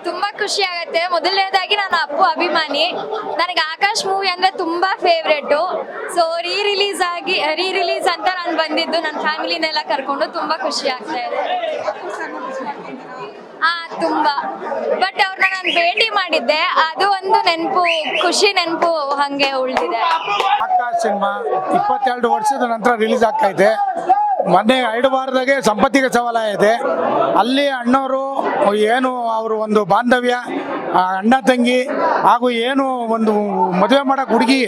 ತುಂಬಾ ಖುಷಿ ಆಗುತ್ತೆ. ಮೊದಲನೇದಾಗಿ ನಾನು ಅಪ್ಪು ಅಭಿಮಾನಿ. ನನಗೆ ಆಕಾಶ್ ಮೂವಿ ಅಂದ್ರೆ ತುಂಬಾ ಫೇವ್ರೇಟ್. ಸೊ ರೀ ರಿಲೀಸ್ ಅಂತ ನಾನು ಬಂದಿದ್ದು ನನ್ನ ಫ್ಯಾಮಿಲಿನೆಲ್ಲ ಕರ್ಕೊಂಡು ತುಂಬಾ ಖುಷಿ ಆಗ್ತಾ ಇದೆ. ತುಂಬಾ. ಬಟ್ ಅವ್ರನ್ನ ನಾನು ಭೇಟಿ ಮಾಡಿದ್ದೆ, ಅದು ಒಂದು ನೆನಪು, ಖುಷಿ ನೆನಪು ಹಂಗೆ ಉಳಿದಿದೆ. ಆಕಾಶ್ ಸಿನಿಮಾ 22 ವರ್ಷದ ನಂತರ ರಿಲೀಸ್ ಆಗ್ತಾ ಇದೆ. ಮೊನ್ನೆ 2 ವಾರದಾಗೆ ಸಂಪತ್ತಿಗೆ ಸವಾಲಾಗಿದೆ. ಅಲ್ಲಿ ಅಣ್ಣವರು ಏನು ಅವರು ಒಂದು ಬಾಂಧವ್ಯ, ಅಣ್ಣ ತಂಗಿ ಹಾಗೂ ಏನು ಒಂದು ಮದುವೆ ಮಾಡೋಕೆ ಹುಡುಗಿ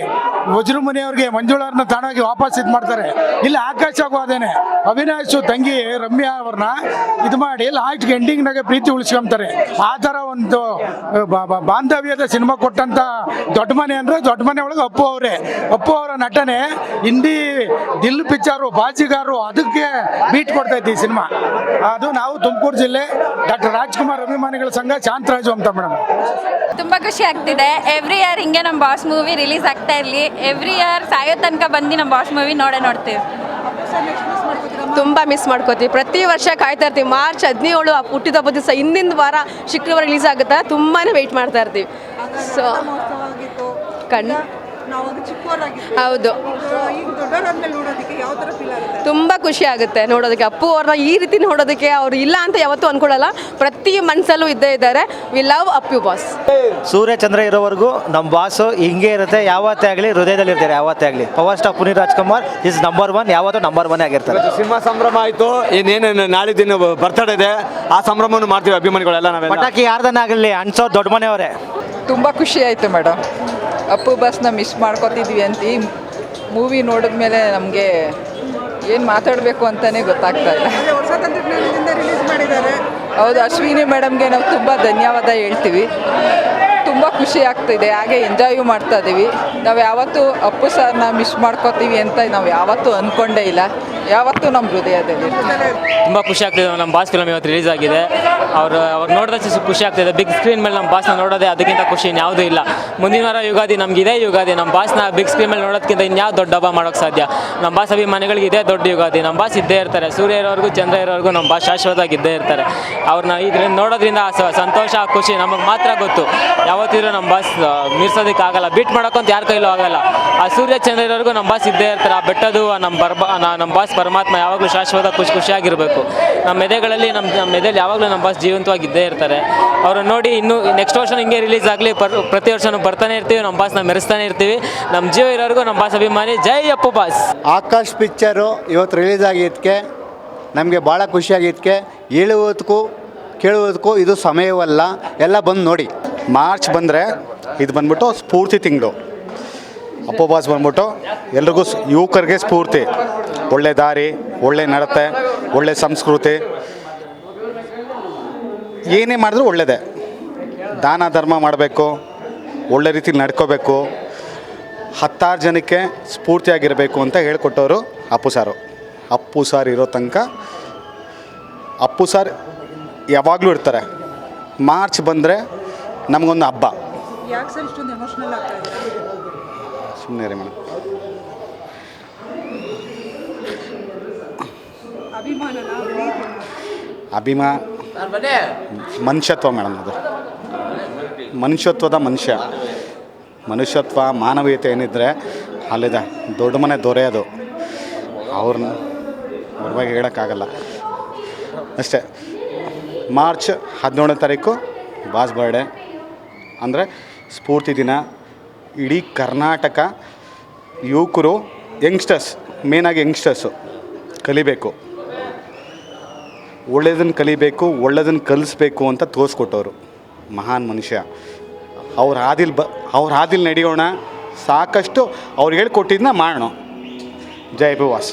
ವಜ್ರಮುನಿಯವ್ರಿಗೆ ಮಂಜುಳವ್ರನ್ನ ತಾಣಾಗಿ ವಾಪಸ್ ಇದು ಮಾಡ್ತಾರೆ. ಇಲ್ಲಿ ಆಕಾಶ ಆಗೋದೇನೆ ಅವಿನಾಶ್ ತಂಗಿ ರಮ್ಯಾ ಅವ್ರನ್ನ ಇದು ಮಾಡಿ ಲಾಸ್ಟ್ಗೆ ಎಂಡಿಂಗ್ನಾಗೆ ಪ್ರೀತಿ ಉಳಿಸ್ಕೊಂತಾರೆ. ಆ ಥರ ಒಂದು ಬಾಂಧವ್ಯದ ಸಿನಿಮಾ ಕೊಟ್ಟಂಥ ದೊಡ್ಡ ಮನೆ ಅಂದರೆ ದೊಡ್ಡ ಮನೆ ಒಳಗೆ ಅಪ್ಪು ಅವರ ನಟನೆ ಹಿಂದಿ ದಿಲ್ ಪಿಕ್ಚರು ಬಾಜಿಗಾರು ಅದಕ್ಕೆ ಬೀಟ್ ಕೊಡ್ತಾ ಇದ್ದೀವಿ ಸಿನಿಮಾ. ಅದು ನಾವು ತುಮಕೂರು ಜಿಲ್ಲೆ ಡಾಕ್ಟರ್ ರಾಜ್ಕುಮಾರ್ ಅಭಿಮಾನಿಗಳ ಸಂಘ ಶಾಂತರಾಜು ಅಂತ ಮೇಡಮ್. ತುಂಬಾ ಖುಷಿ ಆಗ್ತಿದೆ. ಎವ್ರಿ ಇಯರ್ ಹಿಂಗೆ ನಮ್ಮ ಬಾಸ್ ಮೂವಿ ರಿಲೀಸ್ ಆಗ್ತಾ ಇರಲಿ. ಎವ್ರಿ ಇಯರ್ ಸಾಯೋ ತನಕ ಬಂದು ನಮ್ಮ ಬಾಸ್ ಮೂವಿ ನೋಡ್ತೀವಿ. ತುಂಬ ಮಿಸ್ ಮಾಡ್ಕೋತೀವಿ. ಪ್ರತಿ ವರ್ಷ ಕಾಯ್ತಾ ಇರ್ತೀವಿ. ಮಾರ್ಚ್ 17 ಹುಟ್ಟಿದಬ್ಬ ದಿವಸ ಹಿಂದಿನ ವಾರ ಶುಕ್ರವಾರ ರಿಲೀಸ್ ಆಗುತ್ತೆ. ತುಂಬಾ ವೆಯ್ಟ್ ಮಾಡ್ತಾ ಇರ್ತೀವಿ. ಸೊ ಹೌದು, ತುಂಬ ಖುಷಿ ಆಗುತ್ತೆ ನೋಡೋದಕ್ಕೆ. ಅಪ್ಪು ಅವ್ರನ್ನ ಈ ರೀತಿ ನೋಡೋದಕ್ಕೆ ಅವ್ರು ಇಲ್ಲ ಅಂತ ಯಾವತ್ತೂ ಅನ್ಕೊಳ್ಳಲ್ಲ. ಪ್ರತಿ ಮನಸ್ಸಲ್ಲೂ ಇದ್ದೇ ಇದ್ದಾರೆ. We love Appu boss. ಸೂರ್ಯ ಚಂದ್ರ ಇರೋವರೆಗೂ ನಮ್ಮ ಬಾಸು ಹಿಂಗೆ ಇರುತ್ತೆ. ಯಾವತ್ತೇ ಆಗಲಿ ಹೃದಯದಲ್ಲಿ ಇರ್ತಾರೆ. ಯಾವತ್ತೇ ಆಗಲಿ power star Puneeth Rajkumar is number 1. ಯಾವತ್ತೂ ನಂಬರ್ 1 ಆಗಿರ್ತಾರೆ. ಸಿನಿಮಾ ಸಂಭ್ರಮ ಆಯಿತು. ಇನ್ನೇನು ನಾಳಿದ್ದಿನ ಬರ್ತಡೇ ಇದೆ, ಆ ಸಂಭ್ರಮವನ್ನು ಮಾಡ್ತೀವಿ ಅಭಿಮಾನಿಗಳೆಲ್ಲ. ನಾವೆಲ್ಲ ಪಟಾಕಿ ಯಾರ್ದನ್ನ ಆಗಲಿ ಅನ್ಸೋದು ದೊಡ್ಡ ಮನೆಯವರೇ. ತುಂಬ ಖುಷಿ ಆಯಿತು ಮೇಡಮ್. ಅಪ್ಪು ಬಾಸ್ನ ಮಿಸ್ ಮಾಡ್ಕೊತಿದ್ವಿ ಅಂತ ಈ ಮೂವಿ ನೋಡಿದ್ಮೇಲೆ ನಮಗೆ ಏನು ಮಾತಾಡಬೇಕು ಅಂತಲೇ ಗೊತ್ತಾಗ್ತಾ ಇಲ್ಲ. ಹೌದು, ಅಶ್ವಿನಿ ಮೇಡಮ್ಗೆ ನಾವು ತುಂಬ ಧನ್ಯವಾದ ಹೇಳ್ತೀವಿ. ತುಂಬ ಖುಷಿ ಆಗ್ತಿದೆ. ಹಾಗೆ ಎಂಜಾಯು ಮಾಡ್ತಾ ಇದ್ದೀವಿ. ನಾವು ಯಾವತ್ತೂ ಅಪ್ಪು ಸರ್ನ ಮಿಸ್ ಮಾಡ್ಕೋತೀವಿ ಅಂತ ನಾವು ಯಾವತ್ತೂ ಅಂದ್ಕೊಂಡೇ ಇಲ್ಲ. ಯಾವತ್ತೂ ನಮ್ಮ ಹೃದಯದಲ್ಲಿ ತುಂಬ ಖುಷಿ ಆಗ್ತಿದೆ. ನಮ್ಮ ಬಾಸ್ ಫಿಲಮ್ ಇವತ್ತು ರಿಲೀಸ್ ಆಗಿದೆ. ಅವ್ರು ನೋಡಿದ್ರೆ ಖುಷಿ ಆಗ್ತಿದೆ. ಬಿಗ್ ಸ್ಕ್ರೀನ್ ಮೇಲೆ ನಮ್ಮ ಬಾಸ್ನ ನೋಡೋದೇ ಅದಕ್ಕಿಂತ ಖುಷಿ ಇನ್ಯಾವುದೂ ಇಲ್ಲ. ಮುಂದಿನ ವಾರ ಯುಗಾದಿ, ನಮ್ಗೆ ಇದೇ ಯುಗಾದಿ. ನಮ್ಮ ಬಾಸ್ನ ಬಿಗ್ ಸ್ಕ್ರೀನ್ ಮೇಲೆ ನೋಡೋದಕ್ಕಿಂತ ಇನ್ಯಾವ ದೊಡ್ಡ ಹಬ್ಬ ಮಾಡೋಕ್ಕೆ ಸಾಧ್ಯ? ನಮ್ಮ ಬಾಸ್ ಅಭಿಮಾನಿಗಳಿಗೆ ಇದೇ ದೊಡ್ಡ ಯುಗಾದಿ. ನಮ್ಮ ಬಾಸ್ ಇದ್ದೇ ಇರ್ತಾರೆ. ಸೂರ್ಯ ಇರೋವರೆಗೂ ಚಂದ್ರ ಇರೋವರೆಗೂ ನಮ್ಮ ಬಾಸ್ ಶಾಶ್ವತವಾಗಿ ಇದ್ದೇ ಇರ್ತಾರೆ. ಅವ್ರನ್ನ ಇದರಿಂದ ನೋಡೋದ್ರಿಂದ ಸಂತೋಷ ಖುಷಿ ನಮಗೆ ಮಾತ್ರ ಗೊತ್ತು. ಯಾವತ್ತಿದ್ರೂ ನಮ್ಮ ಬಾಸ್ ಮೀರ್ಸೋದಕ್ಕಾಗಲ್ಲ, ಬೀಟ್ ಮಾಡೋಕ್ಕಂತ ಯಾರ ಕೈಲೂ ಆಗಲ್ಲ. ಆ ಸೂರ್ಯ ಚಂದ್ರ ಇರೋವರೆಗೂ ನಮ್ಮ ಬಾಸ್ ಇದ್ದೇ ಇರ್ತಾರೆ. ಆ ಬೆಟ್ಟದು ನಮ್ಮ ಬಾಸ್ ಪರಮಾತ್ಮ ಯಾವಾಗಲೂ ಶಾಶ್ವತ ಖುಷಿಯಾಗಿರಬೇಕು. ನಮ್ಮ ಎದೆಗಳಲ್ಲಿ ನಮ್ಮ ಎದೆಯಲ್ಲಿ ಯಾವಾಗಲೂ ನಮ್ಮ ಬಾಸ್ ಜೀವಂತವಾಗಿದ್ದೇ ಇರ್ತಾರೆ. ಅವರು ನೋಡಿ ಇನ್ನೂ ನೆಕ್ಸ್ಟ್ ವರ್ಷ ಹಿಂಗೆ ರಿಲೀಸ್ ಆಗಲಿ. ಪ್ರತಿ ವರ್ಷನೂ ಬರ್ತಾನೆ ಇರ್ತೀವಿ. ನಮ್ಮ ಬಾಸ್ನ ಮೆರೆಸ್ತಾನೆ ಇರ್ತೀವಿ. ನಮ್ಮ ಜೀವ ಇರೋವರೆಗೂ ನಮ್ಮ ಬಾಸ್ ಅಭಿಮಾನಿ. ಜೈ ಅಪ್ಪು ಬಾಸ್. ಆಕಾಶ್ ಪಿಕ್ಚರು ಇವತ್ತು ರಿಲೀಸ್ ಆಗಿದ್ದಕ್ಕೆ ನಮಗೆ ಭಾಳ ಖುಷಿಯಾಗಿದ್ದಕ್ಕೆ ಹೇಳುವುದಕ್ಕೂ ಕೇಳುವುದಕ್ಕೂ ಇದು ಸಮಯವಲ್ಲ. ಎಲ್ಲ ಬಂದು ನೋಡಿ. ಮಾರ್ಚ್ ಬಂದರೆ ಇದು ಬಂದ್ಬಿಟ್ಟು ಸ್ಫೂರ್ತಿ ತಿಂಗಳು. ಅಪ್ಪು ಬಾಸ್ ಬಂದ್ಬಿಟ್ಟು ಎಲ್ರಿಗೂ ಯುವಕರಿಗೆ ಸ್ಫೂರ್ತಿ. ಒಳ್ಳೆ ದಾರಿ, ಒಳ್ಳೆ ನಡತೆ, ಒಳ್ಳೆ ಸಂಸ್ಕೃತಿ, ಏನೇ ಮಾಡಿದ್ರೂ ಒಳ್ಳೆಯದೇ. ದಾನ ಧರ್ಮ ಮಾಡಬೇಕು, ಒಳ್ಳೆ ರೀತಿಲಿ ನಡ್ಕೋಬೇಕು, 10 ಜನಕ್ಕೆ ಸ್ಫೂರ್ತಿಯಾಗಿರಬೇಕು ಅಂತ ಹೇಳ್ಕೊಟ್ಟವರು ಅಪ್ಪು ಸಾರು. ಅಪ್ಪು ಸಾರ್ ಇರೋ ತನಕ ಅಪ್ಪು ಸಾರ್ ಯಾವಾಗಲೂ ಇರ್ತಾರೆ. ಮಾರ್ಚ್ ಬಂದರೆ ನಮಗೊಂದು ಹಬ್ಬ. ಸುಮ್ಮನೆ ರೀ ಮೇಡಮ್. ಮನುಷ್ಯತ್ವ ಮೇಡಮ್. ಅದು ಮನುಷ್ಯತ್ವದ ಮನುಷ್ಯತ್ವ ಮಾನವೀಯತೆ ಏನಿದ್ರೆ ಅಲ್ಲಿದೆ. ದೊಡ್ಡ ಮನೆ ದೊರೆ ಅದು. ಅವ್ರ ಬಗ್ಗೆ ಹೇಳೋಕ್ಕಾಗಲ್ಲ ಅಷ್ಟೇ. ಮಾರ್ಚ್ 17ನೇ ತಾರೀಕು ಬಾಸ್ ಬರ್ಡೇ ಅಂದರೆ ಸ್ಫೂರ್ತಿ ದಿನ. ಇಡೀ ಕರ್ನಾಟಕ ಯುವಕರು, ಯಂಗ್ಸ್ಟರ್ಸ್, ಮೇನಾಗಿ ಯಂಗ್ಸ್ಟರ್ಸು ಕಲಿಬೇಕು, ಒಳ್ಳೆಯದನ್ನು ಕಲಿಬೇಕು, ಒಳ್ಳೆಯದನ್ನು ಕಲಿಸ್ಬೇಕು ಅಂತ ತೋರಿಸ್ಕೊಟ್ಟವರು ಮಹಾನ್ ಮನುಷ್ಯ. ಅವ್ರ ಹಾದಿಲ್ ನಡೆಯೋಣ. ಸಾಕಷ್ಟು ಅವ್ರು ಹೇಳ್ಕೊಟ್ಟಿದ್ದನ್ನ ಮಾಡೋಣ. ಜೈ ಅಪ್ಪು ಬಾಸ್.